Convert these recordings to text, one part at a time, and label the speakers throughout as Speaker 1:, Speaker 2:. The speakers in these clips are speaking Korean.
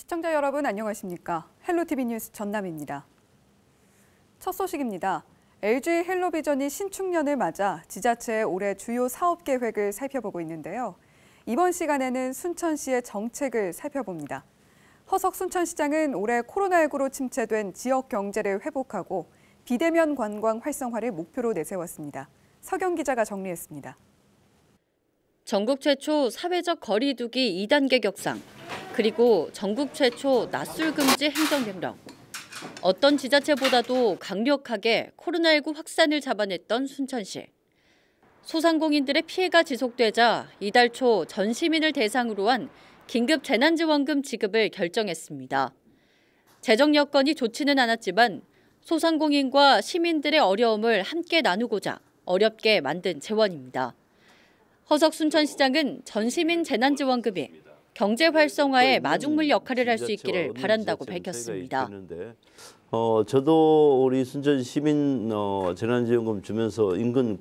Speaker 1: 시청자 여러분 안녕하십니까? 헬로티비 뉴스 전남입니다. 첫 소식입니다. LG 헬로비전이 신축년을 맞아 지자체의 올해 주요 사업 계획을 살펴보고 있는데요. 이번 시간에는 순천시의 정책을 살펴봅니다. 허석 순천시장은 올해 코로나19로 침체된 지역 경제를 회복하고 비대면 관광 활성화를 목표로 내세웠습니다. 서경 기자가 정리했습니다.
Speaker 2: 전국 최초 사회적 거리 두기 2단계 격상, 그리고 전국 최초 낮술 금지 행정명령. 어떤 지자체보다도 강력하게 코로나19 확산을 잡아냈던 순천시. 소상공인들의 피해가 지속되자 이달 초 전 시민을 대상으로 한 긴급 재난지원금 지급을 결정했습니다. 재정 여건이 좋지는 않았지만 소상공인과 시민들의 어려움을 함께 나누고자 어렵게 만든 재원입니다. 허석 순천시장은 전시민 재난지원금이 경제 활성화에 마중물 역할을 할 수 있기를 바란다고 밝혔습니다.
Speaker 3: 저도 우리 순천 시민 재난지원금 주면서 인근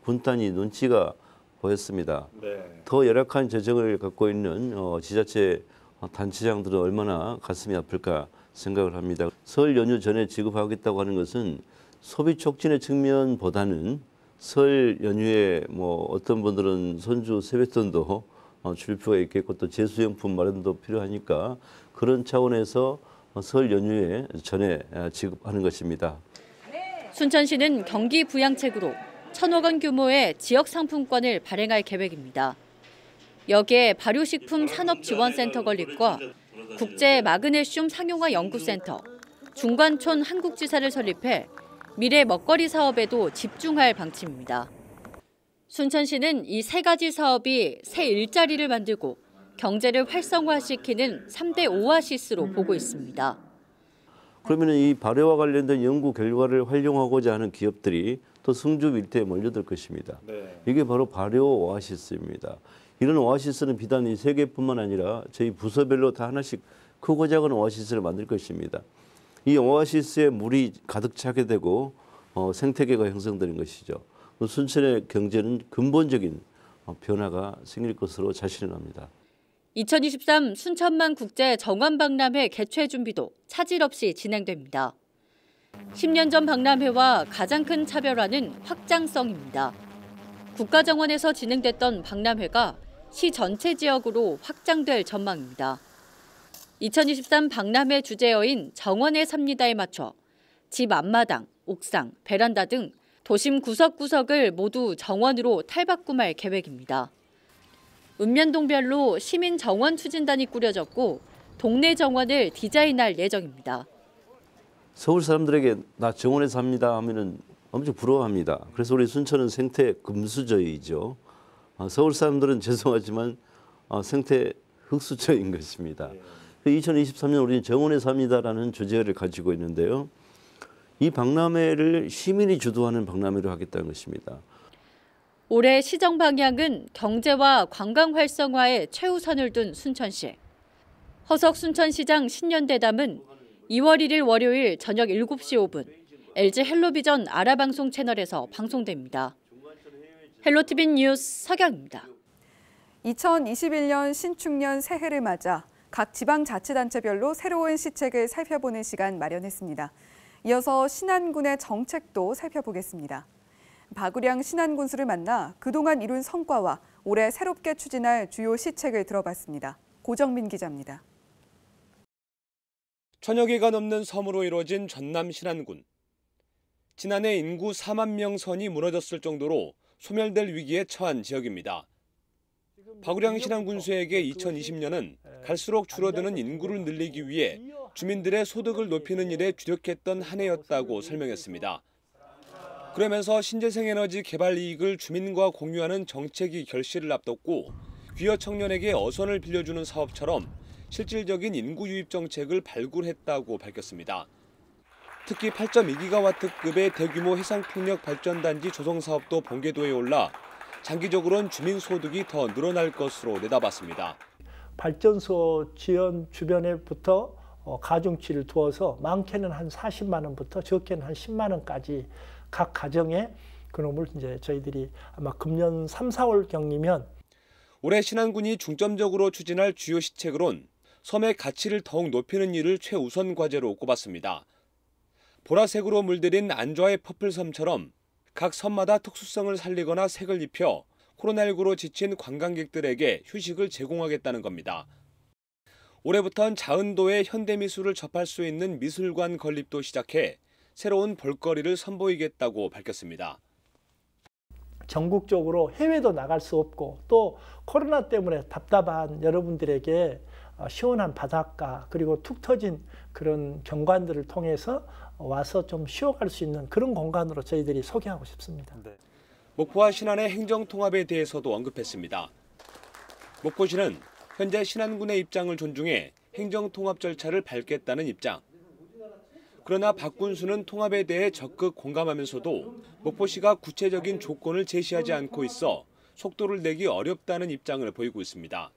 Speaker 3: 군단이 눈치가 보였습니다. 네. 더 열악한 재정을 갖고 있는 지자체 단체장들은 얼마나 가슴이 아플까 생각을 합니다. 설 연휴 전에 지급하겠다고 하는 것은 소비 촉진의 측면보다는 설 연휴에 어떤 분들은 손주 세뱃돈도 줄 필요가 있겠고 또 제수용품 마련도 필요하니까 그런 차원에서 설 연휴에 전에 지급하는 것입니다.
Speaker 2: 순천시는 경기 부양책으로 1,000억 원 규모의 지역 상품권을 발행할 계획입니다. 여기에 발효식품 산업지원센터 건립과 국제 마그네슘 상용화 연구센터, 중관촌 한국지사를 설립해 미래 먹거리 사업에도 집중할 방침입니다. 순천시는 이 세 가지 사업이 새 일자리를 만들고 경제를 활성화시키는 3대 오아시스로 보고 있습니다.
Speaker 3: 그러면 이 발효와 관련된 연구 결과를 활용하고자 하는 기업들이 또 승주 일대에 몰려들 것입니다. 네. 이게 바로 발효 오아시스입니다. 이런 오아시스는 비단 이 세 개뿐만 아니라 저희 부서별로 다 하나씩 크고 작은 오아시스를 만들 것입니다. 이 오아시스에 물이 가득 차게 되고 생태계가 형성되는 것이죠. 순천의 경제는 근본적인 변화가 생길 것으로 자신을 합니다.
Speaker 2: 2023 순천만 국제 정원박람회 개최 준비도 차질 없이 진행됩니다. 10년 전 박람회와 가장 큰 차별화는 확장성입니다. 국가정원에서 진행됐던 박람회가 시 전체 지역으로 확장될 전망입니다. 2023 박람회 주제어인 정원에 삽니다에 맞춰 집 앞마당, 옥상, 베란다 등 도심 구석구석을 모두 정원으로 탈바꿈할 계획입니다. 읍면동별로 시민 정원 추진단이 꾸려졌고 동네 정원을 디자인할 예정입니다.
Speaker 3: 서울 사람들에게 나 정원에 삽니다 하면은 엄청 부러워합니다. 그래서 우리 순천은 생태 금수저이죠. 서울 사람들은 죄송하지만 생태 흙수저인 것입니다. 2023년 우리는 정원에 삽니다라는 주제를 가지고 있는데요. 이 박람회를 시민이 주도하는 박람회로 하겠다는 것입니다.
Speaker 2: 올해 시정 방향은 경제와 관광 활성화에 최우선을 둔 순천시. 허석 순천시장 신년대담은 2월 1일 월요일 저녁 7시 5분 LG 헬로비전 아라방송 채널에서 방송됩니다. 헬로티비 뉴스 서경입니다.
Speaker 1: 2021년 신축년 새해를 맞아 각 지방자치단체별로 새로운 시책을 살펴보는 시간 마련했습니다. 이어서 신안군의 정책도 살펴보겠습니다. 박우량 신안군수를 만나 그동안 이룬 성과와 올해 새롭게 추진할 주요 시책을 들어봤습니다. 고정민 기자입니다.
Speaker 4: 1000여 개가 넘는 섬으로 이루어진 전남 신안군. 지난해 인구 4만 명 선이 무너졌을 정도로 소멸될 위기에 처한 지역입니다. 박우량 신안군수에게 2020년은 갈수록 줄어드는 인구를 늘리기 위해 주민들의 소득을 높이는 일에 주력했던 한 해였다고 설명했습니다. 그러면서 신재생에너지 개발 이익을 주민과 공유하는 정책이 결실을 앞뒀고 귀여 청년에게 어선을 빌려주는 사업처럼 실질적인 인구 유입 정책을 발굴했다고 밝혔습니다. 특히 8.2기가와트급의 대규모 해상풍력 발전단지 조성 사업도 본궤도에 올라 장기적으로는 주민 소득이 더 늘어날 것으로 내다봤습니다.
Speaker 5: 발전소 지연 주변에부터 가중치를 두어서 많게는 한 40만 원부터 적게는 한 10만 원까지 각 가정에 그놈을 이제 저희들이 아마 금년 3, 4월 경이면
Speaker 4: 올해 신안군이 중점적으로 추진할 주요 시책으론 섬의 가치를 더욱 높이는 일을 최우선 과제로 꼽았습니다. 보라색으로 물들인 안좌의 퍼플섬처럼 각 섬마다 특수성을 살리거나 색을 입혀 코로나19로 지친 관광객들에게 휴식을 제공하겠다는 겁니다. 올해부터는 자은도의 현대미술을 접할 수 있는 미술관 건립도 시작해 새로운 볼거리를 선보이겠다고 밝혔습니다.
Speaker 5: 전국적으로 해외도 나갈 수 없고 또 코로나 때문에 답답한 여러분들에게 시원한 바닷가 그리고 툭 터진 그런 경관들을 통해서 와서 좀 쉬어갈 수 있는 그런 공간으로 저희들이 소개하고 싶습니다.
Speaker 4: 목포와 신안의 행정통합에 대해서도 언급했습니다. 목포시는 현재 신안군의 입장을 존중해 행정통합 절차를 밟겠다는 입장. 그러나 박군수는 통합에 대해 적극 공감하면서도 목포시가 구체적인 조건을 제시하지 않고 있어 속도를 내기 어렵다는 입장을 보이고 있습니다.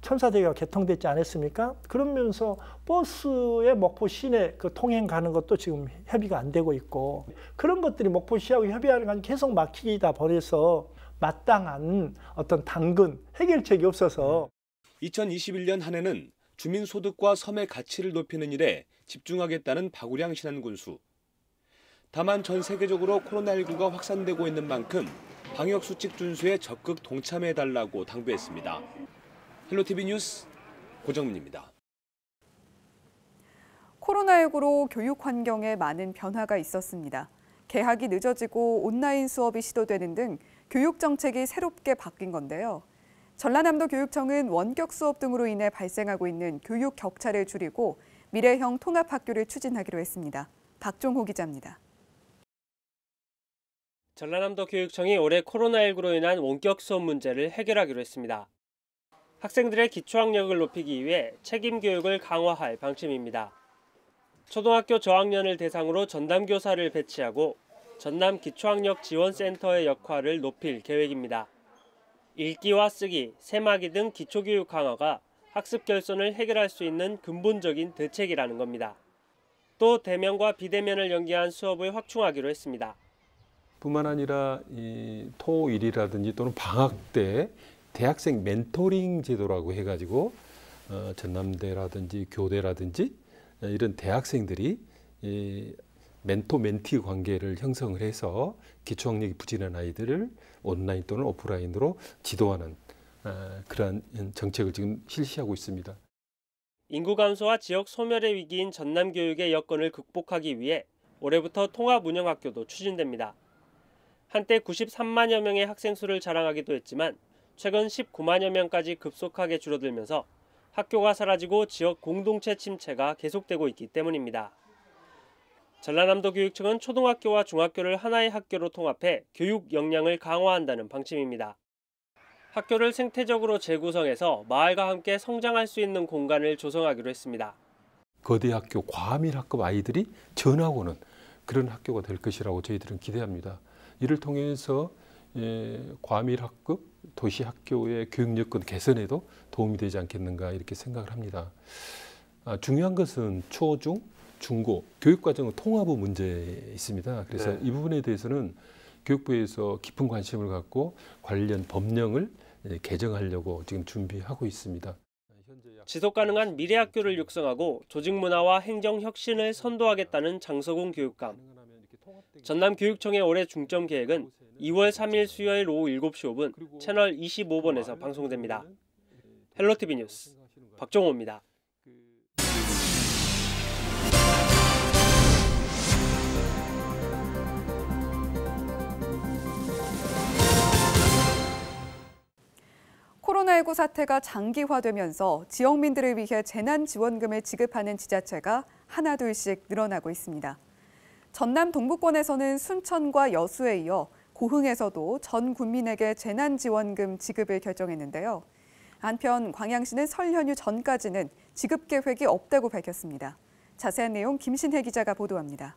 Speaker 5: 천사대교가 개통됐지 않았습니까? 그러면서 버스에 목포 시내 그 통행 가는 것도 지금 협의가 안 되고 있고 그런 것들이 목포시하고 협의하는 건 계속 막히다 버려서 마땅한 어떤 당근 해결책이 없어서
Speaker 4: 2021년 한 해는 주민소득과 섬의 가치를 높이는 일에 집중하겠다는 박우량 신안군수. 다만 전 세계적으로 코로나19가 확산되고 있는 만큼 방역수칙 준수에 적극 동참해달라고 당부했습니다. 헬로티비 뉴스 고정문입니다.
Speaker 1: 코로나19로 교육 환경에 많은 변화가 있었습니다. 개학이 늦어지고 온라인 수업이 시도되는 등 교육 정책이 새롭게 바뀐 건데요. 전라남도 교육청은 원격 수업 등으로 인해 발생하고 있는 교육 격차를 줄이고 미래형 통합학교를 추진하기로 했습니다. 박종호 기자입니다.
Speaker 6: 전라남도 교육청이 올해 코로나19로 인한 원격 수업 문제를 해결하기로 했습니다. 학생들의 기초학력을 높이기 위해 책임 교육을 강화할 방침입니다. 초등학교 저학년을 대상으로 전담교사를 배치하고 전남 기초학력 지원센터의 역할을 높일 계획입니다. 읽기와 쓰기, 세마기 등 기초교육 강화가 학습 결손을 해결할 수 있는 근본적인 대책이라는 겁니다. 또 대면과 비대면을 연계한 수업을 확충하기로 했습니다.
Speaker 7: 뿐만 아니라 이 토일이라든지 또는 방학 때 대학생 멘토링 제도라고 해가지고 전남대라든지 교대라든지 이런 대학생들이 이 멘토-멘티 관계를 형성을 해서 기초학력이 부진한 아이들을 온라인 또는 오프라인으로 지도하는 그러한 정책을 지금 실시하고 있습니다.
Speaker 6: 인구 감소와 지역 소멸의 위기인 전남 교육의 여건을 극복하기 위해 올해부터 통합 운영학교도 추진됩니다. 한때 93만여 명의 학생 수를 자랑하기도 했지만 최근 19만여 명까지 급속하게 줄어들면서 학교가 사라지고 지역 공동체 침체가 계속되고 있기 때문입니다. 전라남도 교육청은 초등학교와 중학교를 하나의 학교로 통합해 교육 역량을 강화한다는 방침입니다. 학교를 생태적으로 재구성해서 마을과 함께 성장할 수 있는 공간을 조성하기로 했습니다.
Speaker 7: 거대 학교, 과밀 학급 아이들이 전학 오는 그런 학교가 될 것이라고 저희들은 기대합니다. 이를 통해서 과밀 학급, 도시 학교의 교육 여건 개선에도 도움이 되지 않겠는가 이렇게 생각을 합니다. 중요한 것은 초, 중, 중고 교육과정 통합의 문제에 있습니다. 그래서 이 부분에 대해서는 교육부에서 깊은 관심을 갖고 관련 법령을 개정하려고 지금 준비하고 있습니다.
Speaker 6: 지속가능한 미래학교를 육성하고 조직문화와 행정혁신을 선도하겠다는 장서공 교육감. 전남교육청의 올해 중점 계획은 2월 3일 수요일 오후 7시 5분 채널 25번에서 방송됩니다. 헬로티비 뉴스 박종호입니다.
Speaker 1: 코로나19 사태가 장기화되면서 지역민들을 위해 재난지원금을 지급하는 지자체가 하나둘씩 늘어나고 있습니다. 전남 동부권에서는 순천과 여수에 이어 고흥에서도 전 국민에게 재난지원금 지급을 결정했는데요. 한편 광양시는 설 연휴 전까지는 지급 계획이 없다고 밝혔습니다. 자세한 내용 김신혜 기자가 보도합니다.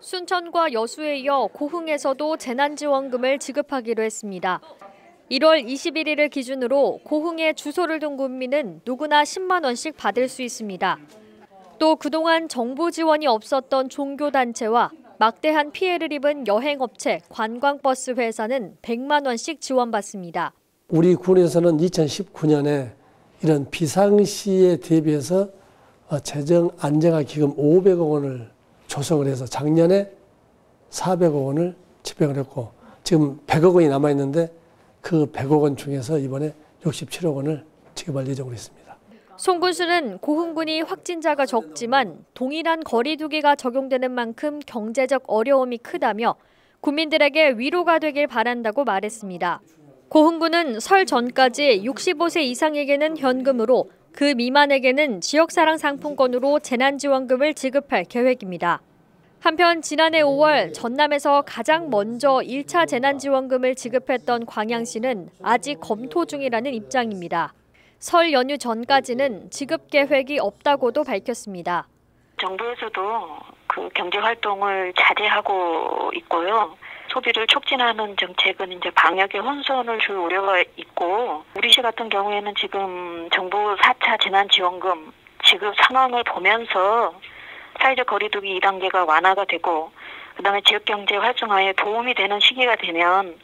Speaker 8: 순천과 여수에 이어 고흥에서도 재난지원금을 지급하기로 했습니다. 1월 21일을 기준으로 고흥에 주소를 둔 국민은 누구나 10만 원씩 받을 수 있습니다. 또 그동안 정부 지원이 없었던 종교단체와 막대한 피해를 입은 여행업체, 관광버스 회사는 100만 원씩 지원받습니다.
Speaker 9: 우리 군에서는 2019년에 이런 비상시에 대비해서 재정 안정화 기금 500억 원을 조성을 해서 작년에 400억 원을 집행을 했고 지금 100억 원이 남아있는데 그 100억 원 중에서 이번에 67억 원을 지급할 예정으로 있습니다.
Speaker 8: 송 군수는 고흥군이 확진자가 적지만 동일한 거리 두기가 적용되는 만큼 경제적 어려움이 크다며 국민들에게 위로가 되길 바란다고 말했습니다. 고흥군은 설 전까지 65세 이상에게는 현금으로 그 미만에게는 지역사랑 상품권으로 재난지원금을 지급할 계획입니다. 한편 지난해 5월 전남에서 가장 먼저 1차 재난지원금을 지급했던 광양시는 아직 검토 중이라는 입장입니다. 설 연휴 전까지는 지급 계획이 없다고도 밝혔습니다.
Speaker 10: 정부에서도 그 경제 활동을 자제하고 있고요. 소비를 촉진하는 정책은 이제 방역에 혼선을 줄 우려가 있고 우리 시 같은 경우에는 지금 정부 4차 재난지원금 지급 상황을 보면서 사회적 거리두기 2단계가 완화가 되고 그다음에 지역경제 활성화에 도움이 되는 시기가 되면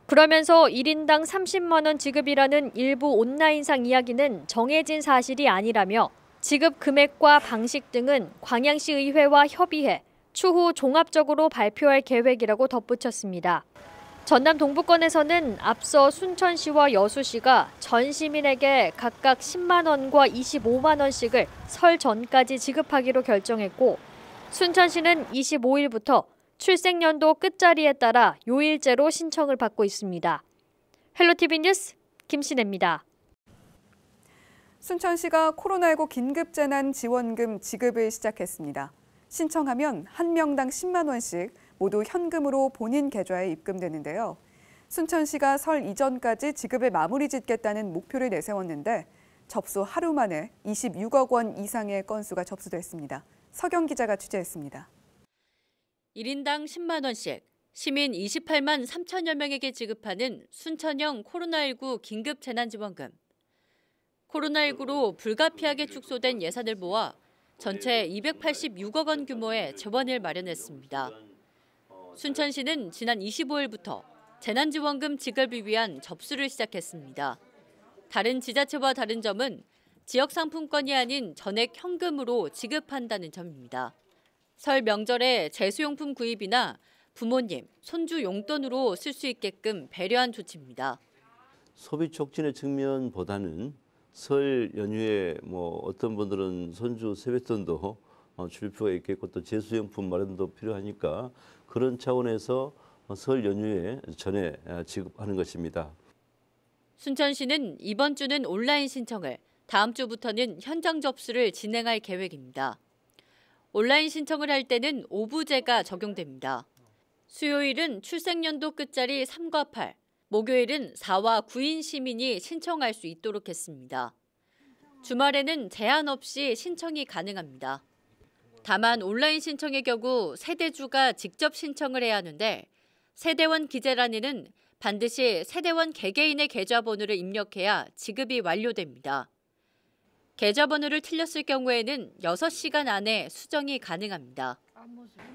Speaker 8: 그러면서 1인당 30만 원 지급이라는 일부 온라인상 이야기는 정해진 사실이 아니라며 지급 금액과 방식 등은 광양시 의회와 협의해 추후 종합적으로 발표할 계획이라고 덧붙였습니다. 전남 동부권에서는 앞서 순천시와 여수시가 전 시민에게 각각 10만 원과 25만 원씩을 설 전까지 지급하기로 결정했고 순천시는 25일부터 출생연도 끝자리에 따라 요일제로 신청을 받고 있습니다. 헬로티비 뉴스 김신혜입니다.
Speaker 1: 순천시가 코로나19 긴급재난지원금 지급을 시작했습니다. 신청하면 한 명당 10만 원씩 모두 현금으로 본인 계좌에 입금되는데요. 순천시가 설 이전까지 지급을 마무리 짓겠다는 목표를 내세웠는데 접수 하루 만에 26억 원 이상의 건수가 접수됐습니다. 서경 기자가 취재했습니다.
Speaker 2: 1인당 10만 원씩 시민 28만 3천여 명에게 지급하는 순천형 코로나19 긴급재난지원금. 코로나19로 불가피하게 축소된 예산을 모아 전체 286억 원 규모의 재원을 마련했습니다. 순천시는 지난 25일부터 재난지원금 지급을 위한 접수를 시작했습니다. 다른 지자체와 다른 점은 지역 상품권이 아닌 전액 현금으로 지급한다는 점입니다. 설 명절에 제수용품 구입이나 부모님, 손주 용돈으로 쓸 수 있게끔 배려한 조치입니다.
Speaker 3: 소비 촉진의 측면보다는 설 연휴에 어떤 분들은 손주 세뱃돈도 줄 필요가 있겠고 또 제수용품 마련도 필요하니까 그런 차원에서 설 연휴에 전에 지급하는 것입니다.
Speaker 2: 순천시는 이번 주는 온라인 신청을, 다음 주부터는 현장 접수를 진행할 계획입니다. 온라인 신청을 할 때는 오부제가 적용됩니다. 수요일은 출생연도 끝자리 3과 8, 목요일은 4와 9인 시민이 신청할 수 있도록 했습니다. 주말에는 제한 없이 신청이 가능합니다. 다만 온라인 신청의 경우 세대주가 직접 신청을 해야 하는데 세대원 기재란에는 반드시 세대원 개개인의 계좌번호를 입력해야 지급이 완료됩니다. 계좌번호를 틀렸을 경우에는 6시간 안에 수정이 가능합니다.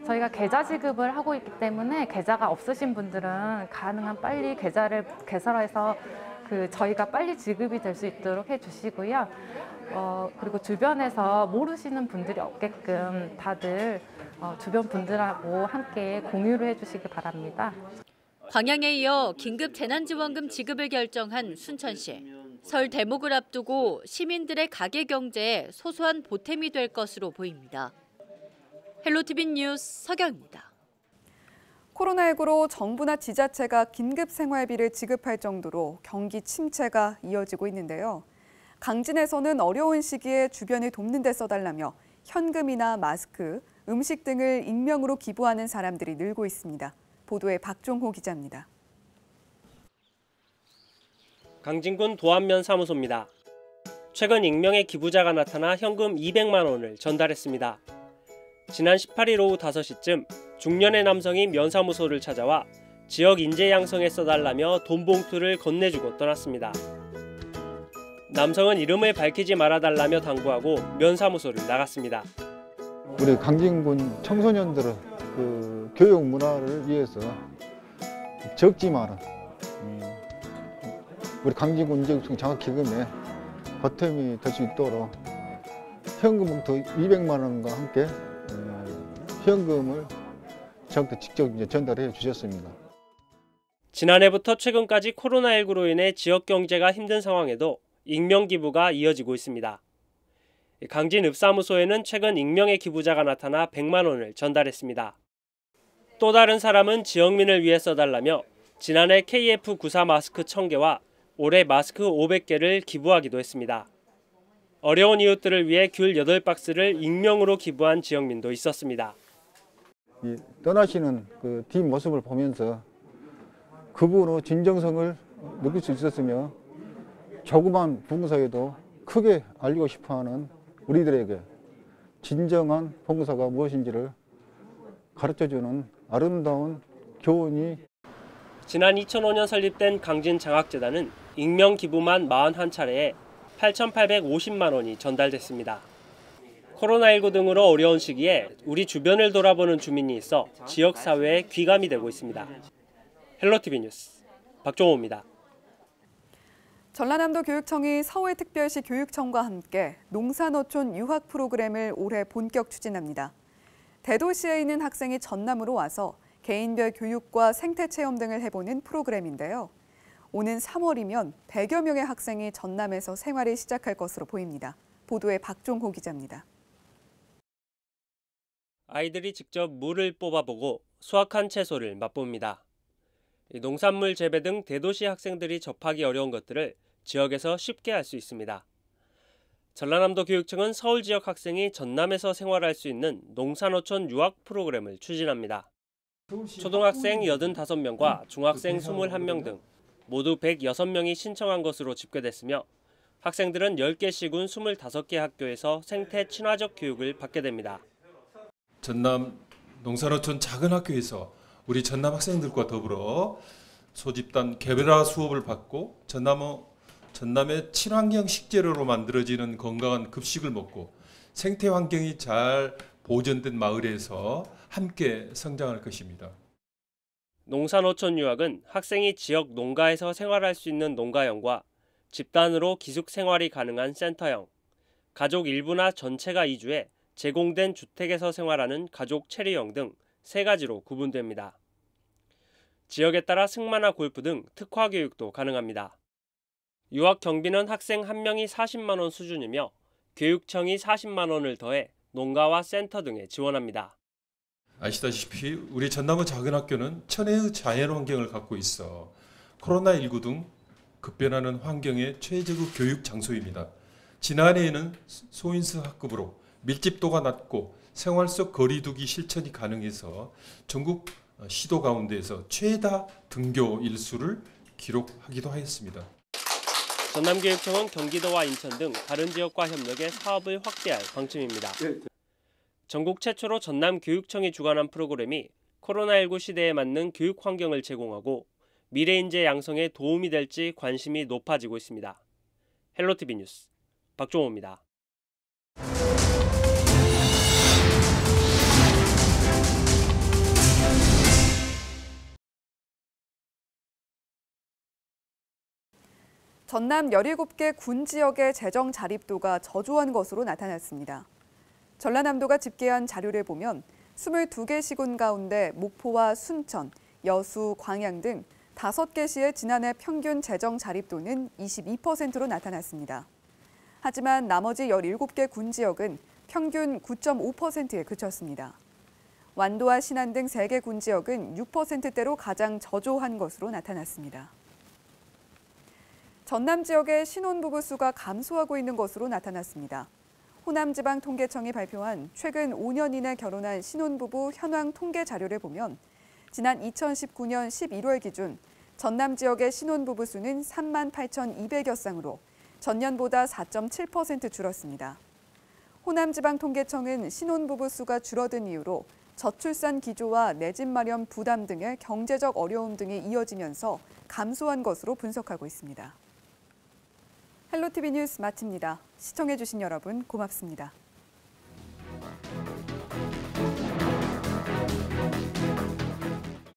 Speaker 11: 저희가 계좌 지급을 하고 있기 때문에 계좌가 없으신 분들은 가능한 빨리 계좌를 개설해서 저희가 빨리 지급이 될 수 있도록 해주시고요. 그리고 주변에서 모르시는 분들이 없게끔 다들 주변 분들하고 함께 공유를 해주시기 바랍니다.
Speaker 2: 광양에 이어 긴급 재난지원금 지급을 결정한 순천시. 설 대목을 앞두고 시민들의 가계 경제에 소소한 보탬이 될 것으로 보입니다. 헬로티비 뉴스 서경입니다.
Speaker 1: 코로나19로 정부나 지자체가 긴급 생활비를 지급할 정도로 경기 침체가 이어지고 있는데요. 강진에서는 어려운 시기에 주변을 돕는 데 써달라며 현금이나 마스크, 음식 등을 익명으로 기부하는 사람들이 늘고 있습니다. 보도에 박종호 기자입니다.
Speaker 6: 강진군 도안면 사무소입니다. 최근 익명의 기부자가 나타나 현금 200만 원을 전달했습니다. 지난 18일 오후 5시쯤 중년의 남성이 면사무소를 찾아와 지역 인재 양성에 써달라며 돈 봉투를 건네주고 떠났습니다. 남성은 이름을 밝히지 말아달라며 당부하고 면사무소를 나갔습니다.
Speaker 12: 우리 강진군 청소년들의 교육 문화를 위해서 적지만은 우리 강진군 인재육성 장학기금에 보탬이 될 수 있도록 현금 봉투 200만 원과 함께 현금을 저한테 직접 전달해 주셨습니다.
Speaker 6: 지난해부터 최근까지 코로나19로 인해 지역 경제가 힘든 상황에도 익명 기부가 이어지고 있습니다. 강진 읍사무소에는 최근 익명의 기부자가 나타나 100만 원을 전달했습니다. 또 다른 사람은 지역민을 위해 써달라며 지난해 KF94 마스크 1000개와 올해 마스크 500개를 기부하기도 했습니다. 어려운 이웃들을 위해 귤 8박스를 익명으로 기부한 지역민도 있었습니다.
Speaker 12: 떠나시는 그 뒷모습을 보면서 그분의 진정성을 느낄 수 있었으며 조그만 봉사에도 크게 알리고 싶어하는 우리들에게 진정한 봉사가 무엇인지를 가르쳐주는 아름다운 교훈이
Speaker 6: 지난 2005년 설립된 강진장학재단은 익명 기부만 41차례에 8,850만 원이 전달됐습니다. 코로나19 등으로 어려운 시기에 우리 주변을 돌아보는 주민이 있어 지역사회에 귀감이 되고 있습니다. 헬로티비 뉴스 박종호입니다.
Speaker 1: 전라남도 교육청이 서해특별시 교육청과 함께 농사노촌 유학 프로그램을 올해 본격 추진합니다. 대도시에 있는 학생이 전남으로 와서 개인별 교육과 생태체험 등을 해보는 프로그램인데요. 오는 3월이면 100여 명의 학생이 전남에서 생활을 시작할 것으로 보입니다. 보도에 박종호 기자입니다.
Speaker 6: 아이들이 직접 물을 뽑아보고 수확한 채소를 맛봅니다. 농산물 재배 등 대도시 학생들이 접하기 어려운 것들을 지역에서 쉽게 할 수 있습니다. 전라남도 교육청은 서울 지역 학생이 전남에서 생활할 수 있는 농산어촌 유학 프로그램을 추진합니다. 초등학생 85명과 중학생 21명 등 모두 106명이 신청한 것으로 집계됐으며 학생들은 10개 시군 25개 학교에서 생태 친화적 교육을 받게 됩니다.
Speaker 7: 전남 농산어촌 작은 학교에서 우리 전남 학생들과 더불어 소집단 개별화 수업을 받고 전남의 친환경 식재료로 만들어지는 건강한 급식을 먹고 생태 환경이 잘 보존된 마을에서 함께 성장할 것입니다.
Speaker 6: 농산어촌 유학은 학생이 지역 농가에서 생활할 수 있는 농가형과 집단으로 기숙 생활이 가능한 센터형, 가족 일부나 전체가 이주해 제공된 주택에서 생활하는 가족 체류형 등 3가지로 구분됩니다. 지역에 따라 승마나 골프 등 특화 교육도 가능합니다. 유학 경비는 학생 1명이 40만 원 수준이며 교육청이 40만 원을 더해 농가와 센터 등에 지원합니다.
Speaker 7: 아시다시피 우리 전남의 작은 학교는 천혜의 자연 환경을 갖고 있어 코로나19 등 급변하는 환경의 최적의 교육 장소입니다. 지난해에는 소인수 학급으로 밀집도가 낮고 생활 속 거리두기 실천이 가능해서 전국 시도 가운데에서 최다 등교 일수를 기록하기도 하였습니다.
Speaker 6: 전남교육청은 경기도와 인천 등 다른 지역과 협력해 사업을 확대할 방침입니다. 전국 최초로 전남교육청이 주관한 프로그램이 코로나19 시대에 맞는 교육 환경을 제공하고 미래 인재 양성에 도움이 될지 관심이 높아지고 있습니다. 헬로티비 뉴스 박종호입니다.
Speaker 1: 전남 17개 군 지역의 재정 자립도가 저조한 것으로 나타났습니다. 전라남도가 집계한 자료를 보면 22개 시군 가운데 목포와 순천, 여수, 광양 등 5개 시의 지난해 평균 재정 자립도는 22%로 나타났습니다. 하지만 나머지 17개 군 지역은 평균 9.5%에 그쳤습니다. 완도와 신안 등 3개 군 지역은 6%대로 가장 저조한 것으로 나타났습니다. 전남 지역의 신혼부부 수가 감소하고 있는 것으로 나타났습니다. 호남지방통계청이 발표한 최근 5년 이내 결혼한 신혼부부 현황 통계 자료를 보면 지난 2019년 11월 기준 전남 지역의 신혼부부 수는 38,200여 쌍으로 전년보다 4.7% 줄었습니다. 호남지방통계청은 신혼부부 수가 줄어든 이유로 저출산 기조와 내 집 마련 부담 등의 경제적 어려움 등이 이어지면서 감소한 것으로 분석하고 있습니다. 헬로티비 뉴스 마칩니다. 시청해주신 여러분 고맙습니다.